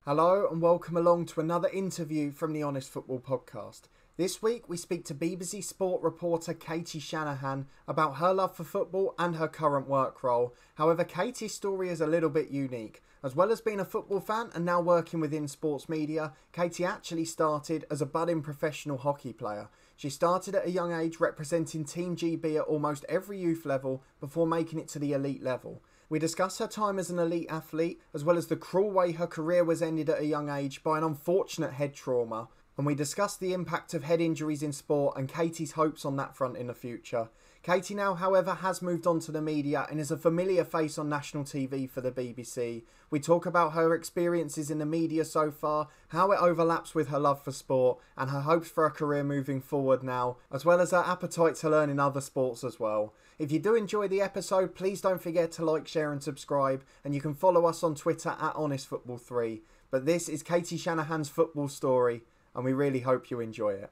Hello and welcome along to another interview from the Honest Football Podcast. This week we speak to BBC Sport reporter Katie Shanahan about her love for football and her current work role. However, Katie's story is a little bit unique. As well as being a football fan and now working within sports media, Katie actually started as a budding professional hockey player. She started at a young age representing Team GB at almost every youth level before making it to the elite level. We discuss her time as an elite athlete, as well as the cruel way her career was ended at a young age by an unfortunate head trauma. And we discuss the impact of head injuries in sport and Katie's hopes on that front in the future. Katie now, however, has moved on to the media and is a familiar face on national TV for the BBC. We talk about her experiences in the media so far, how it overlaps with her love for sport, and her hopes for a career moving forward now, as well as her appetite to learn in other sports as well. If you do enjoy the episode, please don't forget to like, share and subscribe, and you can follow us on Twitter at HonestFootball3. But this is Katie Shanahan's football story, and we really hope you enjoy it.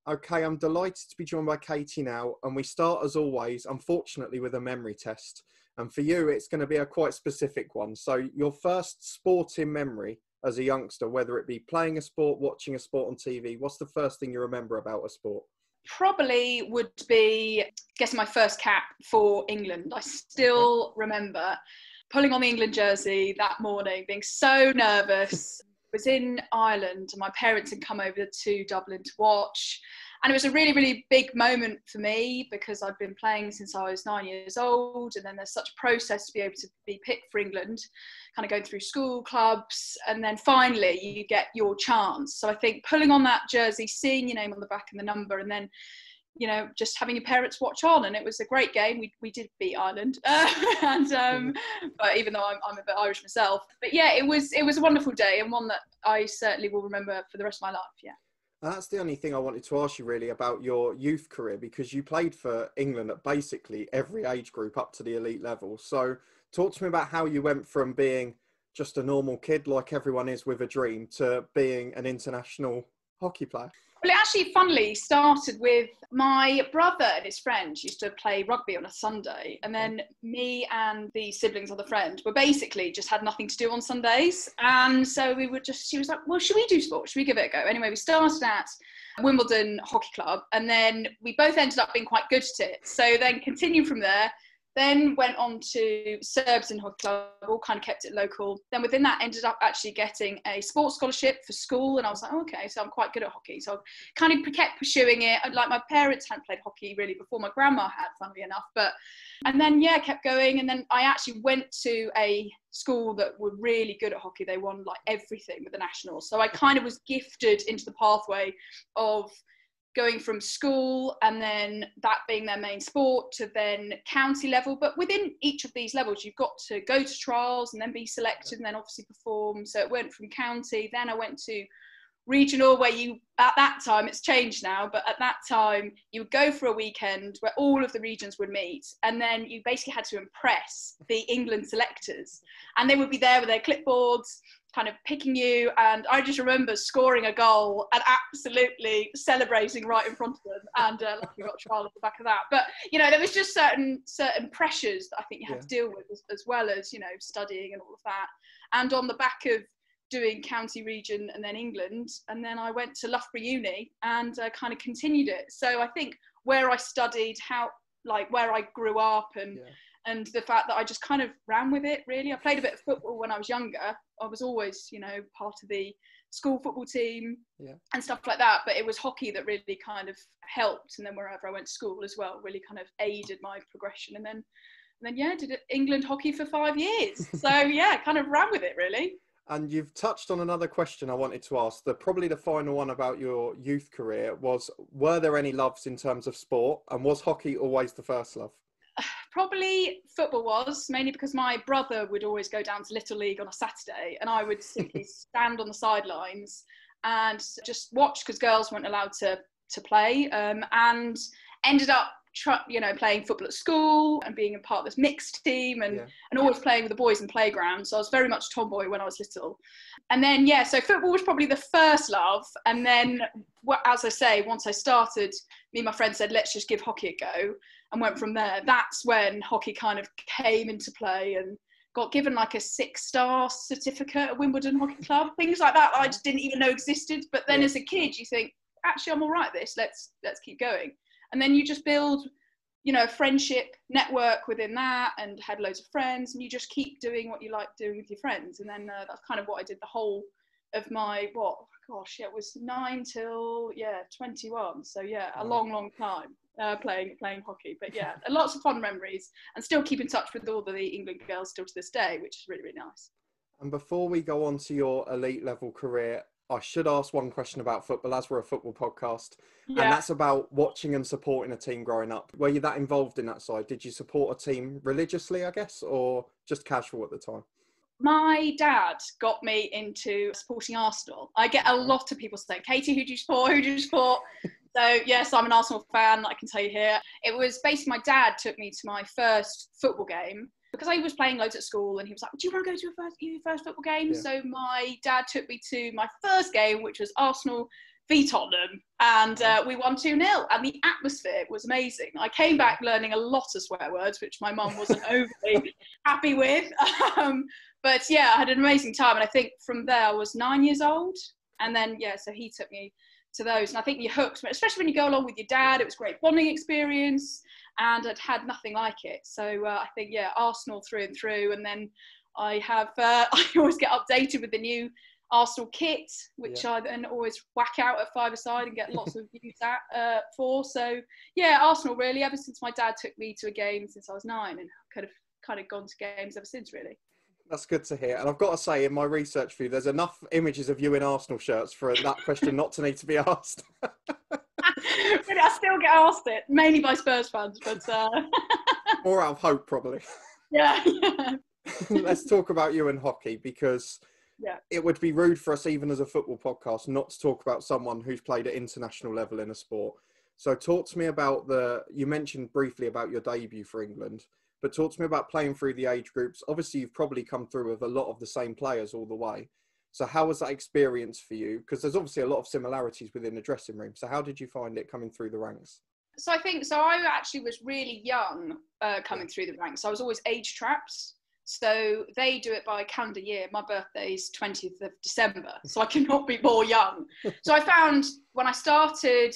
Okay, I'm delighted to be joined by Katie now, and we start as always, unfortunately, with a memory test. And for you, it's going to be a quite specific one. So your first sporting memory as a youngster, whether it be playing a sport, watching a sport on TV, what's the first thing you remember about a sport? Probably would be getting my first cap for England. I still remember pulling on the England jersey that morning, being so nervous. I was in Ireland and my parents had come over to Dublin to watch. And it was a really, really big moment for me because I'd been playing since I was 9 years old. And then there's such a process to be able to be picked for England, kind of going through school clubs. And then finally you get your chance. So I think pulling on that jersey, seeing your name on the back and the number, and then, you know, just having your parents watch on. And it was a great game. We did beat Ireland. But even though I'm a bit Irish myself. But yeah, it was a wonderful day and one that I certainly will remember for the rest of my life, yeah. That's the only thing I wanted to ask you really about your youth career, because you played for England at basically every age group up to the elite level. So talk to me about how you went from being just a normal kid like everyone is with a dream to being an international hockey player. Well, it actually, funnily, started with my brother and his friends used to play rugby on a Sunday. And then me and the siblings of the friend were basically just had nothing to do on Sundays. And so she was like, well, should we do sport? Should we give it a go? Anyway, we started at Wimbledon Hockey Club and then we both ended up being quite good at it. So then continued from there. Then went on to Surbiton Hockey Club, all kind of kept it local. Then within that ended up actually getting a sports scholarship for school. And I was like, oh, okay, so I'm quite good at hockey. So I kind of kept pursuing it. Like my parents hadn't played hockey really before my grandma had, funnily enough. And then, yeah, kept going. And then I actually went to a school that were really good at hockey. They won like everything with the nationals. So I kind of was gifted into the pathway of going from school and then that being their main sport to then county level. But within each of these levels, you've got to go to trials and then be selected and then obviously perform. So it went from county, then I went to regional where you, at that time, it's changed now, but at that time you would go for a weekend where all of the regions would meet and then you basically had to impress the England selectors and they would be there with their clipboards kind of picking you, and I just remember scoring a goal and absolutely celebrating right in front of them and luckily got a trial at the back of that. But you know, there was just certain pressures that I think you had to deal with as well as, you know, studying and all of that. And on the back of doing county, region and then England, and then I went to Loughborough Uni and kind of continued it. So I think where I studied, where I grew up and the fact that I just kind of ran with it, really. I played a bit of football when I was younger. I was always, you know, part of the school football team and stuff like that. But it was hockey that really kind of helped. And then wherever I went to school as well, really kind of aided my progression. And then yeah, did England hockey for 5 years. So yeah, kind of ran with it, really. And you've touched on another question I wanted to ask. Probably the final one about your youth career was, were there any loves in terms of sport? And was hockey always the first love? Probably football was, mainly because my brother would always go down to Little League on a Saturday and I would simply stand on the sidelines and just watch because girls weren't allowed to play, and ended up playing football at school and being a part of this mixed team and always playing with the boys in playground. So I was very much tomboy when I was little. And then, so football was probably the first love. And then, as I say, once I started, me and my friend said, let's just give hockey a go, and went from there. That's when hockey kind of came into play and got given like a 6-star certificate at Wimbledon Hockey Club, things like that I just didn't even know existed. But then as a kid, you think, actually, I'm all right at this. Let's keep going. And then you just build, you know, a friendship network within that, and had loads of friends, and you just keep doing what you like doing with your friends. And then that's kind of what I did the whole of my, it was 9 till 21. So a long time playing hockey. But lots of fun memories, and still keep in touch with all the England girls still to this day, which is really, really nice. And before we go on to your elite level career, I should ask one question about football, as we're a football podcast, and that's about watching and supporting a team growing up. Were you that involved in that side? Did you support a team religiously, I guess, or just casual at the time? My dad got me into supporting Arsenal. I get a lot of people saying, Katie, who do you support? Who do you support? So, yes, I'm an Arsenal fan, I can tell you here. It was basically my dad took me to my first football game, because I was playing loads at school, and he was like, do you want to go to your first football game? Yeah. So my dad took me to my first game, which was Arsenal v Tottenham, and we won 2-0, and the atmosphere was amazing. I came back learning a lot of swear words, which my mum wasn't overly happy with. But I had an amazing time, and I think from there I was 9 years old, and then so he took me to those, and I think you're hooked, especially when you go along with your dad. It was a great bonding experience, and I'd had nothing like it. So I think Arsenal through and through. And then I have I always get updated with the new Arsenal kit, which I then always whack out at 5-a-side and get lots of views for. So Arsenal really, ever since my dad took me to a game since I was 9, and kind of gone to games ever since, really. That's good to hear. And I've got to say, in my research for you, there's enough images of you in Arsenal shirts for that question not to need to be asked. But I still get asked it, mainly by Spurs fans, but more out of hope, probably. Yeah. Let's talk about you and hockey, because it would be rude for us, even as a football podcast, not to talk about someone who's played at international level in a sport. So talk to me about you mentioned briefly about your debut for England, but talk to me about playing through the age groups. Obviously, you've probably come through with a lot of the same players all the way. So how was that experience for you? Because there's obviously a lot of similarities within the dressing room. So how did you find it coming through the ranks? So I actually was really young coming through the ranks. I was always age trapped. So they do it by calendar year. My birthday's 20th of December, so I cannot be more young. So I found when I started,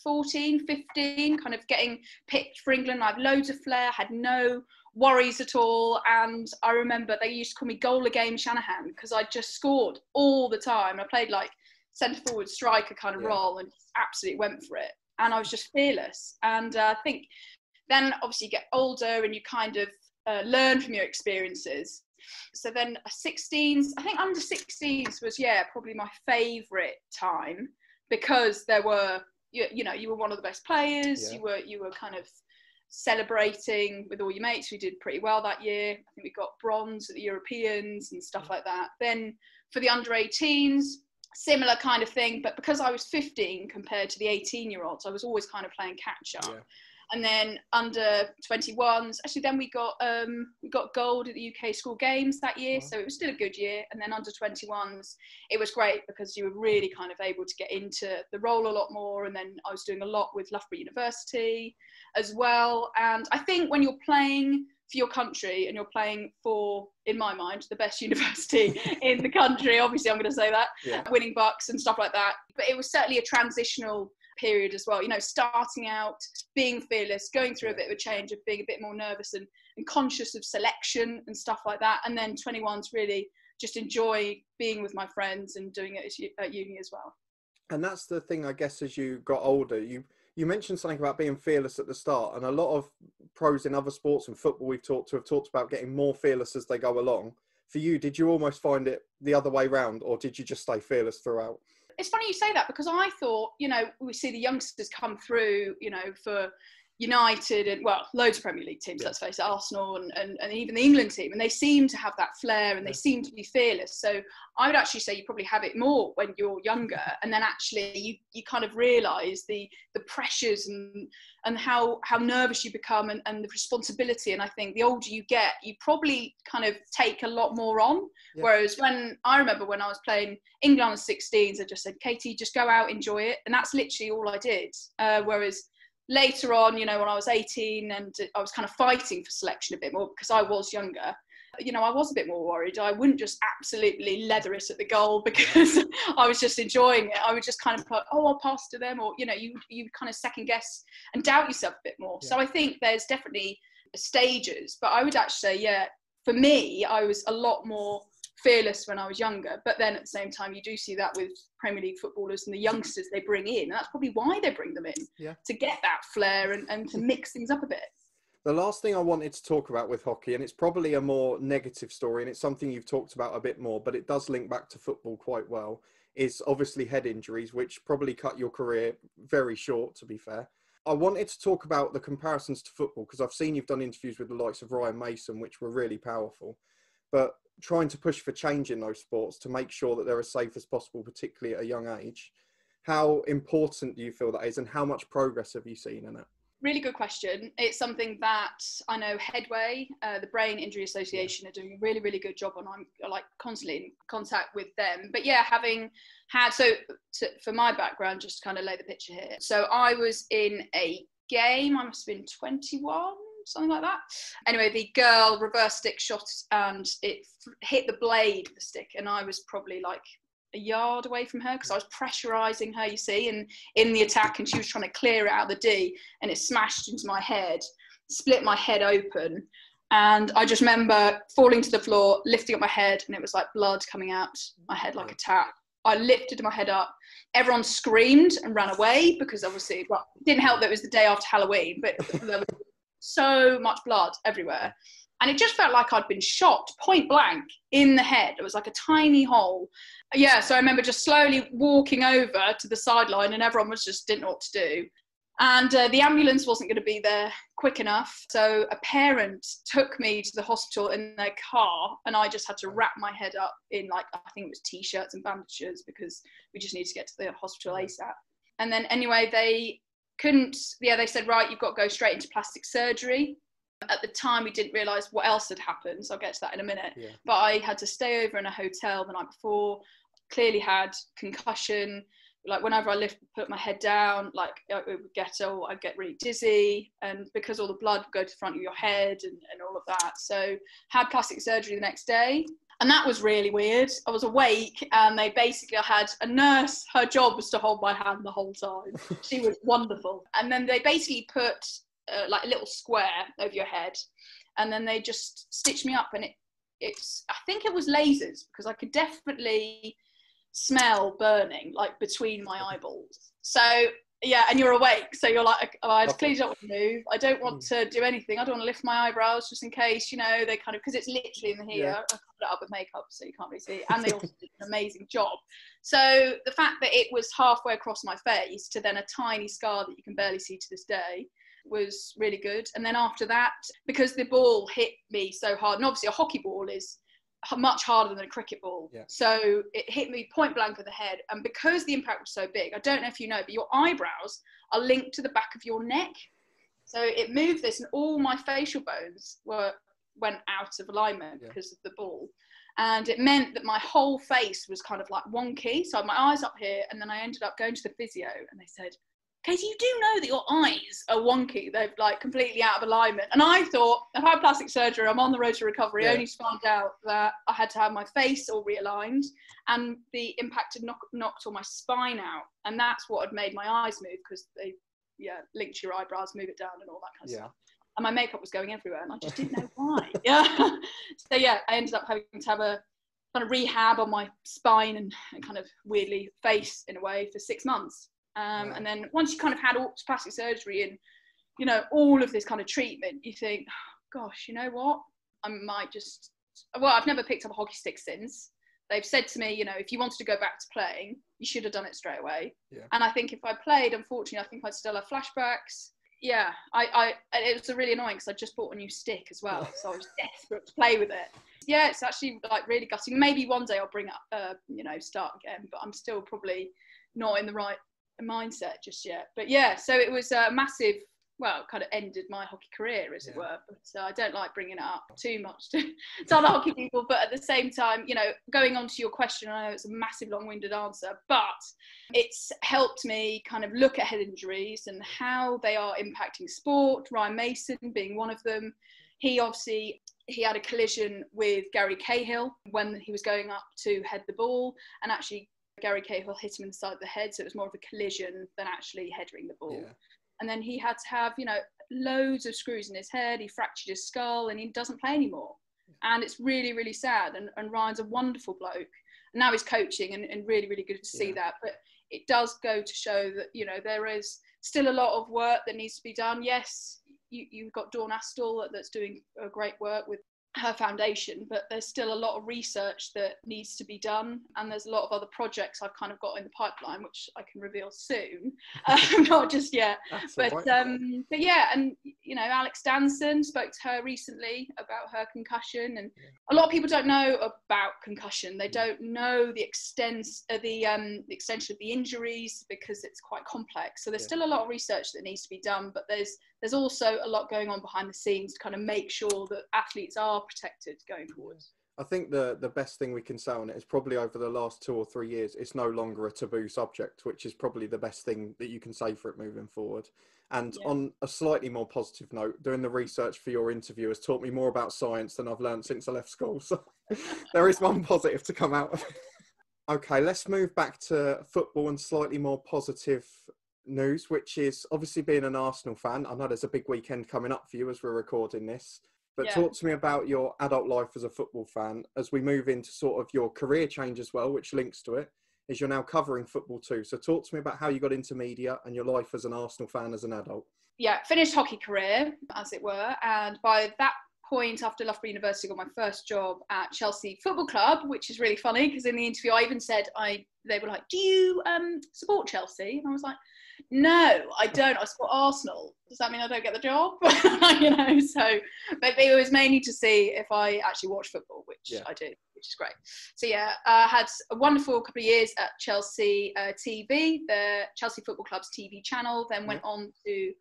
14, 15, kind of getting picked for England. I had loads of flair, had no worries at all. And I remember they used to call me Goaler Game Shanahan, because I just scored all the time. I played like centre forward striker kind of role, and absolutely went for it. And I was just fearless. And I think then obviously you get older and you kind of learn from your experiences. So then 16s, I think under 16s was probably my favourite time, because there were, you were one of the best players. You were kind of celebrating with all your mates. We did pretty well that year. I think we got bronze at the Europeans and stuff like that. Then for the under 18s, similar kind of thing, but because I was 15 compared to the 18-year-olds, I was always kind of playing catch up. And then under 21s, actually then we got gold at the UK school games that year. So it was still a good year. And then under 21s, it was great, because you were really kind of able to get into the role a lot more. And then I was doing a lot with Loughborough University as well. And I think when you're playing for your country, and you're playing for, in my mind, the best university in the country, obviously I'm going to say that, winning bucks and stuff like that. But it was certainly a transitional period as well, starting out, being fearless, going through a bit of a change of being a bit more nervous and conscious of selection and stuff like that. And then 21s, really just enjoy being with my friends and doing it at uni as well. And that's the thing, I guess, as you got older, you mentioned something about being fearless at the start, and a lot of pros in other sports and football we've talked to have talked about getting more fearless as they go along. For you, did you almost find it the other way round, or did you just stay fearless throughout? It's funny you say that, because I thought, we see the youngsters come through, for United and, loads of Premier League teams, let's face it, Arsenal and even the England team, and they seem to have that flair and they seem to be fearless. So I would actually say you probably have it more when you're younger, and then actually you kind of realise the pressures and how nervous you become and the responsibility. And I think the older you get, you probably kind of take a lot more on. Whereas I remember when I was playing England on 16s, I just said, Katie, just go out, enjoy it. And that's literally all I did. Whereas later on, you know, when I was 18 and I was kind of fighting for selection a bit more because I was younger, you know, I was a bit more worried. I wouldn't just absolutely leather it at the goal because I was just enjoying it. I would just kind of put, oh, I'll pass to them, or, you know, you kind of second guess and doubt yourself a bit more. Yeah. So I think there's definitely stages, but I would actually say, yeah, for me, I was a lot more fearless when I was younger, but then at the same time you do see that with Premier League footballers and the youngsters they bring in, and that's probably why they bring them in, to get that flair and to mix things up a bit. The last thing I wanted to talk about with hockey, and it's probably a more negative story, and it's something you've talked about a bit more, but it does link back to football quite well, is obviously head injuries, which probably cut your career very short, to be fair. I wanted to talk about the comparisons to football, because I've seen you've done interviews with the likes of Ryan Mason, which were really powerful, but trying to push for change in those sports to make sure that they're as safe as possible, particularly at a young age. How important do you feel that is, and how much progress have you seen in it? Really good question. It's something that I know Headway, the Brain Injury Association, are doing a really, really good job on. I'm like constantly in contact with them. But yeah, having had, for my background, just to kind of lay the picture here. So I was in a game, I must have been 21, something like that. Anyway, the girl reverse stick shot and it hit the blade of the stick, and I was probably like a yard away from her because I was pressurizing her, you see, and in the attack, and she was trying to clear it out of the D, and it smashed into my head, split my head open, and I just remember falling to the floor, lifting up my head, and it was like blood coming out my head like a tap. I lifted my head up, everyone screamed and ran away because obviously, well, it didn't help that it was the day after Halloween, but there was so much blood everywhere. And it just felt like I'd been shot point blank in the head. It was like a tiny hole. Yeah, so I remember just slowly walking over to the sideline, and everyone didn't know what to do. And the ambulance wasn't going to be there quick enough. So a parent took me to the hospital in their car, and I just had to wrap my head up in, like, I think it was T-shirts and bandages because we just needed to get to the hospital ASAP. And then anyway, they said, right, you've got to go straight into plastic surgery. At the time, we didn't realise what else had happened, so I'll get to that in a minute. Yeah. But I had to stay over in a hotel the night before, clearly had concussion. Like, whenever I put my head down, like, I'd get really dizzy, and because all the blood would go to the front of your head and all of that. So had plastic surgery the next day, and that was really weird. I was awake, and they basically had a nurse, her job was to hold my hand the whole time. She was wonderful. And then they basically put like a little square over your head, and then they just stitched me up, and it's I think it was lasers, because I could definitely smell burning like between my eyeballs. So yeah, and you're awake, so you're like, oh, I clearly don't want to move, I don't want to do anything, I don't want to lift my eyebrows just in case, you know, they kind of, because it's literally in the here. I covered it up with makeup so you can't really see it, and they also did an amazing job. So the fact that it was halfway across my face to then a tiny scar that you can barely see to this day was really good. And then after that, because the ball hit me so hard, and obviously a hockey ball is much harder than a cricket ball, so it hit me point blank with the head, and because the impact was so big, I don't know if you know, but your eyebrows are linked to the back of your neck, so it moved this, and all my facial bones went out of alignment because of the ball, and it meant that my whole face was kind of like wonky. So I had my eyes up here, and then I ended up going to the physio, and they said, Katie, you do know that your eyes are wonky. They're like completely out of alignment. And I thought, I've had plastic surgery, I'm on the road to recovery. I only found out that I had to have my face all realigned, and the impact had knocked all my spine out. And that's what had made my eyes move, because they linked your eyebrows, move it down and all that kind of stuff. And my makeup was going everywhere, and I just didn't know why. So I ended up having to have a kind of rehab on my spine and kind of weirdly face in a way for 6 months. And then once you kind of had all plastic surgery and, you know, all of this kind of treatment, you think, oh, gosh, you know what? I might just, well, I've never picked up a hockey stick since. They've said to me, you know, if you wanted to go back to playing, you should have done it straight away. And I think if I played, unfortunately, I think I'd still have flashbacks. It was really annoying because I just bought a new stick as well. So I was desperate to play with it. Yeah, it's actually like really gutting. Maybe one day I'll bring up, start again, but I'm still probably not in the right mindset just yet. But yeah, so it was a massive well, kind of ended my hockey career, as it were. But I don't like bringing it up too much to other hockey people. But at the same time, you know, going on to your question, I know it's a massive long-winded answer, but it's helped me kind of look at head injuries and how they are impacting sport. Ryan Mason being one of them. He had a collision with Gary Cahill when he was going up to head the ball, and actually Gary Cahill hit him in the side of the head, so it was more of a collision than actually heading the ball. Yeah. And then he had to have, you know, loads of screws in his head. He fractured his skull, and he doesn't play anymore. And it's really, really sad. And Ryan's a wonderful bloke. And now he's coaching, and really, really good to see that. But it does go to show that, you know, there is still a lot of work that needs to be done. Yes, you've got Dawn Astle that's doing great work with her foundation, but there's still a lot of research that needs to be done, and there's a lot of other projects I've kind of got in the pipeline, which I can reveal soon, not just yet. But yeah, and you know, Alex Danson, spoke to her recently about her concussion, and a lot of people don't know about concussion. They don't know the extension of the injuries, because it's quite complex. So there's still a lot of research that needs to be done, but there's also a lot going on behind the scenes to kind of make sure that athletes are protected going forward. I think the best thing we can say on it is probably over the last 2 or 3 years, it's no longer a taboo subject, which is probably the best thing that you can say for it moving forward. And on a slightly more positive note, doing the research for your interview has taught me more about science than I've learned since I left school. So there is one positive to come out of it. Okay, let's move back to football and slightly more positive news, which is obviously being an Arsenal fan. I know there's a big weekend coming up for you as we're recording this, but talk to me about your adult life as a football fan as we move into sort of your career change as well, which links to it, is you're now covering football too. So talk to me about how you got into media and your life as an Arsenal fan as an adult. Yeah, finished hockey career, as it were, and by that point, after Loughborough University, got my first job at Chelsea Football Club, which is really funny because in the interview I even said, they were like, do you support Chelsea? And I was like, no, I don't. I support Arsenal. Does that mean I don't get the job? You know, so, but it was mainly to see if I actually watch football, which I do, which is great. So yeah, I had a wonderful couple of years at Chelsea TV, the Chelsea Football Club's TV channel, then went on to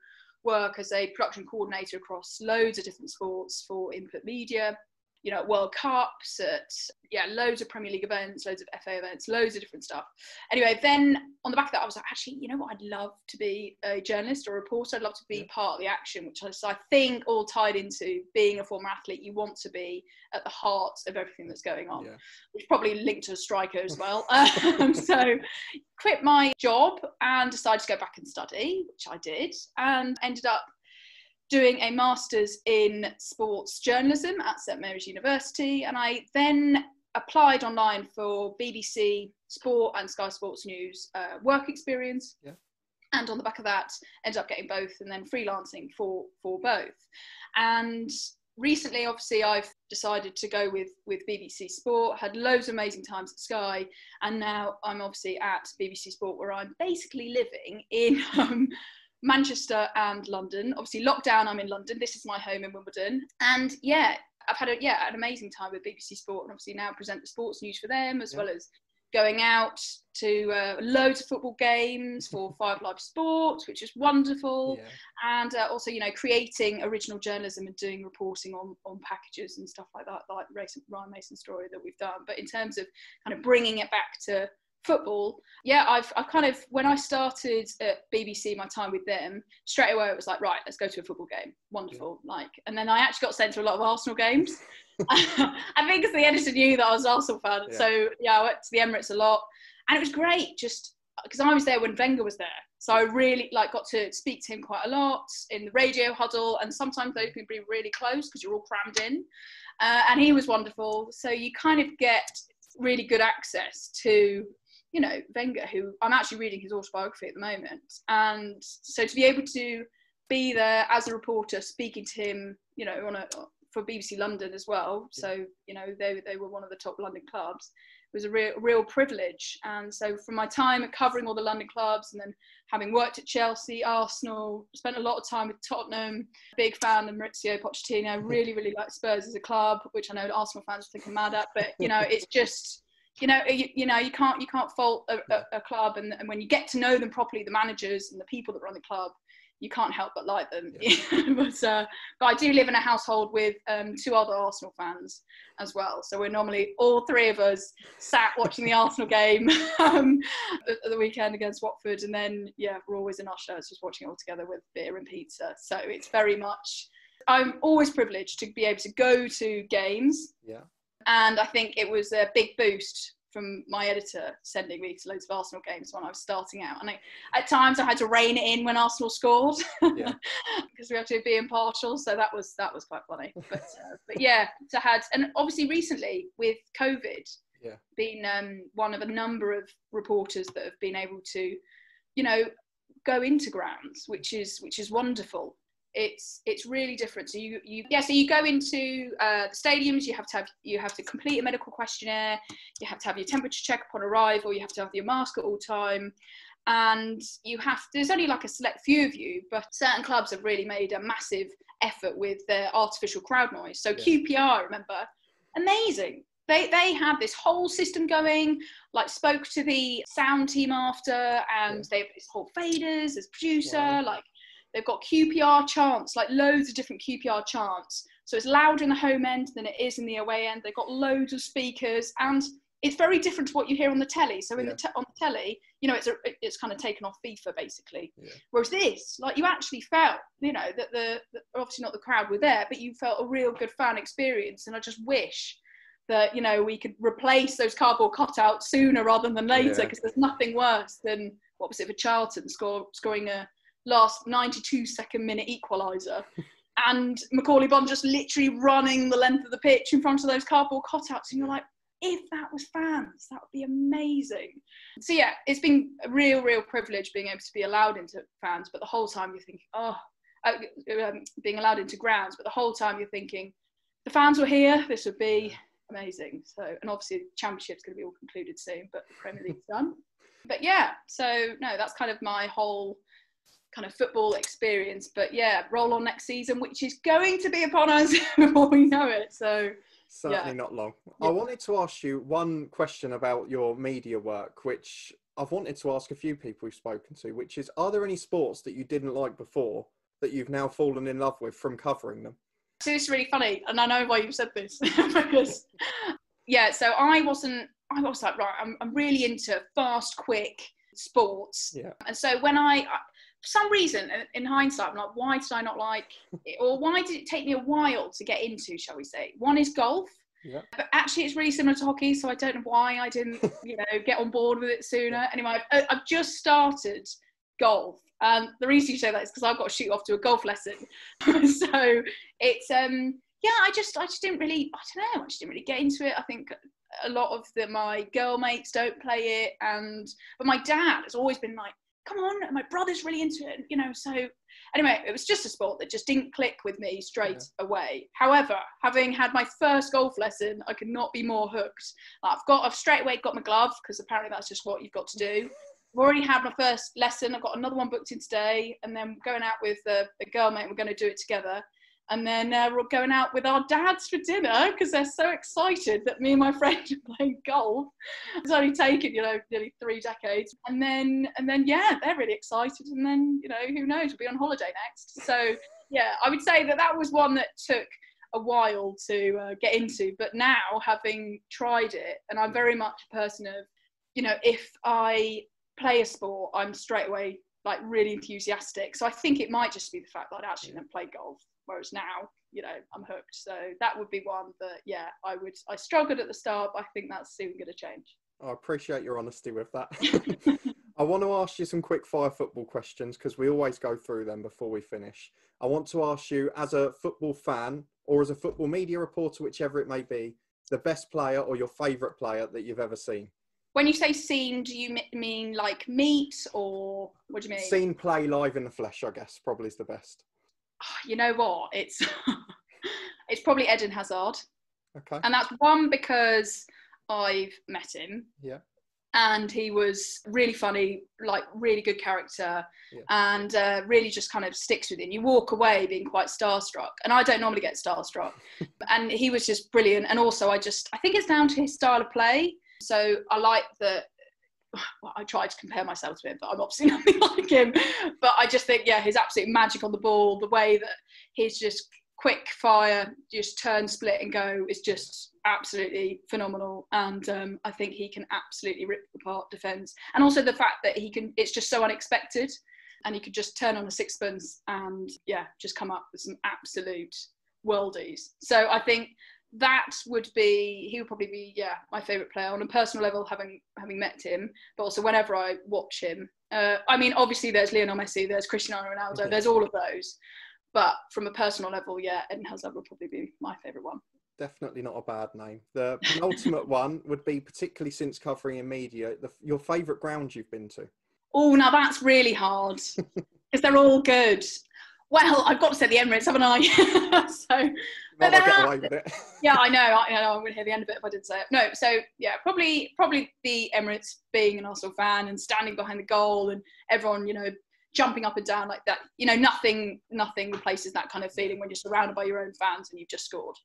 work as a production coordinator across loads of different sports for Input Media, you know, World Cups, loads of Premier League events, loads of FA events, loads of different stuff. Anyway, then on the back of that, I was like, actually, you know what? I'd love to be a journalist or a reporter. I'd love to be part of the action, which I think all tied into being a former athlete. You want to be at the heart of everything that's going on, which probably linked to a striker as well. So quit my job and decided to go back and study, which I did, and ended up doing a master's in sports journalism at St Mary's University. And I then applied online for BBC Sport and Sky Sports News work experience. And on the back of that, ended up getting both and then freelancing for both. And recently, obviously, I've decided to go with BBC Sport, had loads of amazing times at Sky. And now I'm obviously at BBC Sport, where I'm basically living in Manchester and London. Obviously lockdown, I'm in London. This is my home in Wimbledon. And yeah, I've had an amazing time with BBC Sport, and obviously now present the sports news for them, as well as going out to loads of football games for 5 Live Sports, which is wonderful. And also, you know, creating original journalism and doing reporting on packages and stuff like that, like Ryan Mason's story that we've done. But in terms of kind of bringing it back to football, I've kind of, when I started at BBC, my time with them, straight away it was like, right, let's go to a football game. Wonderful. And then I actually got sent to a lot of Arsenal games. I think because the editor knew that I was an Arsenal fan. So I went to the Emirates a lot, and it was great just because I was there when Wenger was there. So I really got to speak to him quite a lot in the radio huddle, and sometimes those can be really close because you're all crammed in. And he was wonderful. So you kind of get really good access to, you know, Wenger, who I'm actually reading his autobiography at the moment. And so to be able to be there as a reporter, speaking to him, you know, for BBC London as well. So, you know, they were one of the top London clubs. It was a real privilege. And so from my time at covering all the London clubs, and then having worked at Chelsea, Arsenal, spent a lot of time with Tottenham, big fan of Maurizio Pochettino, really, really like Spurs as a club, which I know Arsenal fans think I'm mad at, but, you know, it's just, you can't fault a club, and when you get to know them properly, the managers and the people that run the club, you can't help but like them. But I do live in a household with 2 other Arsenal fans as well. So we're normally all 3 of us sat watching the Arsenal game at the weekend against Watford. And then, we're always in our shirts just watching it all together with beer and pizza. So it's very much, I'm always privileged to be able to go to games. Yeah. And I think it was a big boost from my editor sending me to loads of Arsenal games when I was starting out. And at times I had to rein it in when Arsenal scored because we have to be impartial. So that was quite funny. But and obviously recently with COVID, been one of a number of reporters that have been able to, go into grounds, which is wonderful. It's really different. So you go into the stadiums. You have to complete a medical questionnaire. You have to have your temperature check upon arrival. You have to have your mask at all time, and there's only like a select few of you, but certain clubs have really made a massive effort with their artificial crowd noise. So QPR, remember, amazing. They had this whole system going, like spoke to the sound team after, and they have this whole faders as producer, like. They've got QPR chants, like loads of different QPR chants. So it's louder in the home end than it is in the away end. They've got loads of speakers, and it's very different to what you hear on the telly. So on the telly, it's kind of taken off FIFA basically. Yeah. Whereas this, like you actually felt, that the obviously not the crowd were there, but you felt a real good fan experience. And I just wish that we could replace those cardboard cutouts sooner rather than later, because there's nothing worse than what was it for Charlton scoring a last 92-second minute equaliser and Macaulay Bonne just literally running the length of the pitch in front of those cardboard cutouts, and you're like, if that was fans, that would be amazing. So it's been a real privilege being able to be allowed into fans, but the whole time you're thinking being allowed into grounds, but the whole time you're thinking, if the fans were here, this would be amazing. So, and obviously the Championship's going to be all concluded soon, but the Premier League's done. But that's kind of my whole kind of football experience. But roll on next season, which is going to be upon us before we know it. So certainly not long. I wanted to ask you one question about your media work, which I've wanted to ask a few people we've spoken to, which is, are there any sports that you didn't like before that you've now fallen in love with from covering them? So this is really funny, and I know why you said this because so I was like, right, I'm really into fast, quick sports, and so when for some reason, in hindsight, I'm like, why did I not like it? Or why did it take me a while to get into, shall we say? One is golf. Yeah. But actually, it's really similar to hockey, so I don't know why I didn't, get on board with it sooner. Anyway, I've just started golf. The reason you say that is because I've got to shoot off to a golf lesson. So it's, I just didn't really, I don't know, I just didn't really get into it. I think a lot of my girl mates don't play it. But my dad has always been like, come on, and my brother's really into it, so anyway, it was just a sport that just didn't click with me straight away. However, having had my first golf lesson, I could not be more hooked. I've straight away got my glove, because apparently that's just what you've got to do. I've already had my first lesson. I've got another one booked in today, and then we're going out with a girl mate. We're going to do it together. And then we're going out with our dads for dinner because they're so excited that me and my friend are playing golf. It's only taken, nearly 3 decades. And then, they're really excited. And then, who knows, we'll be on holiday next. So, I would say that was one that took a while to get into. But now, having tried it, and I'm very much a person of, if I play a sport, I'm straight away, like, really enthusiastic. So I think it might just be the fact that I actually don't play golf. Whereas now, I'm hooked. So that would be one that, I struggled at the start, but I think that's soon going to change. I appreciate your honesty with that. I want to ask you some quick fire football questions because we always go through them before we finish. I want to ask you, as a football fan or as a football media reporter, whichever it may be, the best player or your favourite player that you've ever seen. When you say seen, do you mean like meet, or what do you mean? Seen play live in the flesh, I guess, probably is the best. You know what? It's probably Eden Hazard. Okay. And that's one because I've met him. Yeah. And he was really funny, like really good character, and really just kind of sticks with you. You walk away being quite starstruck, and I don't normally get starstruck. And he was just brilliant. And also, I think it's down to his style of play. So I like that well, I try to compare myself to him, but I'm obviously nothing like him. But I just think, yeah, his absolute magic on the ball, the way that his just quick fire, just turn, split and go is just absolutely phenomenal. And I think he can absolutely rip apart defence. And also the fact that it's just so unexpected, and he could just turn on a sixpence and, yeah, just come up with some absolute worldies. So I think he would probably be, yeah, my favourite player on a personal level, having met him, but also whenever I watch him. I mean, obviously there's Lionel Messi, there's Cristiano Ronaldo, there's all of those. But from a personal level, yeah, Eden Hazard would probably be my favourite one. Definitely not a bad name. The penultimate one would be, particularly since covering in media, your favourite ground you've been to. Oh, now that's really hard because they're all good. Well, I've got to say the Emirates, haven't I? But get away with it. Yeah, I know. I'm going to hear the end of it if I didn't say it. No, so yeah, probably the Emirates, being an Arsenal fan and standing behind the goal and everyone, jumping up and down like that. Nothing replaces that kind of feeling when you're surrounded by your own fans and you've just scored.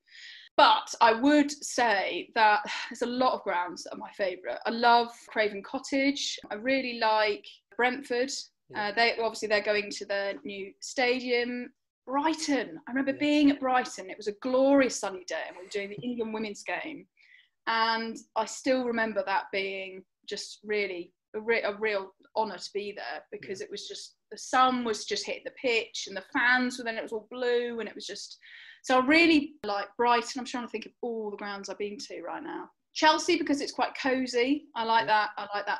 But I would say that there's a lot of grounds that are my favourite. I love Craven Cottage. I really like Brentford. They're going to their new stadium. Brighton. I remember being at Brighton. It was a glorious sunny day and we were doing the England women's game. And I still remember that being just really a real honour to be there, because it was just, the sun was just hitting the pitch and the fans were, then it was all blue and it was just, so I really like Brighton. I'm trying to think of all the grounds I've been to right now. Chelsea, because it's quite cosy. I like that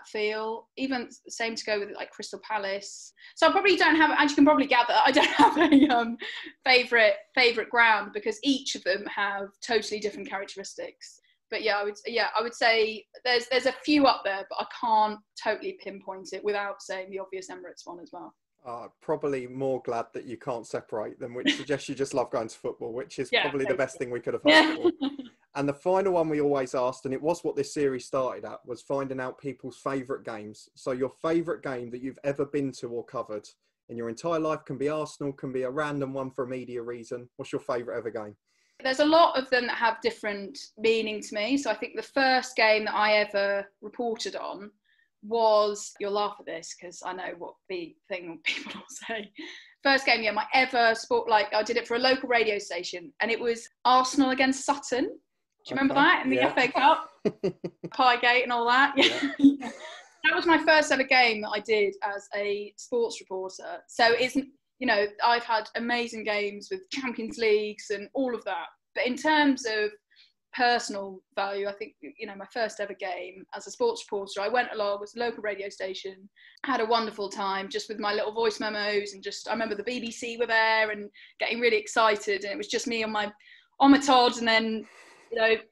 feel. Even the same to go with like Crystal Palace. So I probably don't have, as you can probably gather, I don't have a favourite ground, because each of them have totally different characteristics. But I would say there's a few up there, but I can't totally pinpoint it without saying the obvious Emirates one as well. Probably more glad that you can't separate them, which suggests you just love going to football, which is probably the best thing we could have hoped for. And the final one we always asked, and it was what this series started at, was finding out people's favourite games. So your favourite game that you've ever been to or covered in your entire life, can be Arsenal, can be a random one for a media reason. What's your favourite ever game? There's a lot of them that have different meaning to me. So I think the first game that I ever reported on was, you'll laugh at this because I know what the thing people will say. First game, my ever sport, I did it for a local radio station, and it was Arsenal against Sutton. Do you remember that in the FA Cup? Piegate and all that. Yeah. That was my first ever game that I did as a sports reporter. So it's, I've had amazing games with Champions Leagues and all of that. But in terms of personal value, I think, my first ever game as a sports reporter, I went along with a local radio station, had a wonderful time just with my little voice memos, and I remember the BBC were there and getting really excited, and it was just me on my Todd, and then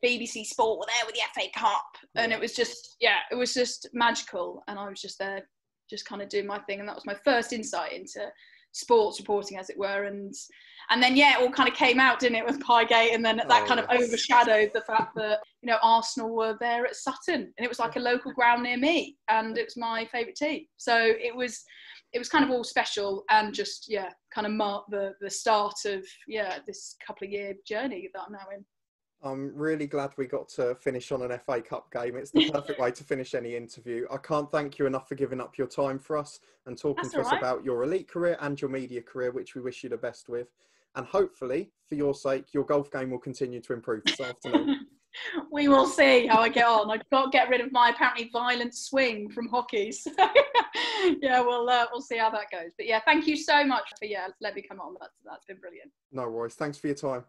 BBC Sport were there with the FA Cup, and it was just magical, and I was just there just kind of doing my thing, and that was my first insight into sports reporting, as it were, and then it all kind of came out, didn't it, with Piegate, and then that kind of overshadowed the fact that Arsenal were there at Sutton, and it was like a local ground near me, and it was my favourite team, so it was kind of all special, and just kind of marked the start of this couple of year journey that I'm now in. I'm really glad we got to finish on an FA Cup game. It's the perfect way to finish any interview. I can't thank you enough for giving up your time for us and talking to us about your elite career and your media career, which we wish you the best with. And hopefully, for your sake, your golf game will continue to improve this afternoon. We will see how I get on. I've got to get rid of my apparently violent swing from hockey. So, we'll see how that goes. But thank you so much for let me come on. That's been brilliant. No worries. Thanks for your time.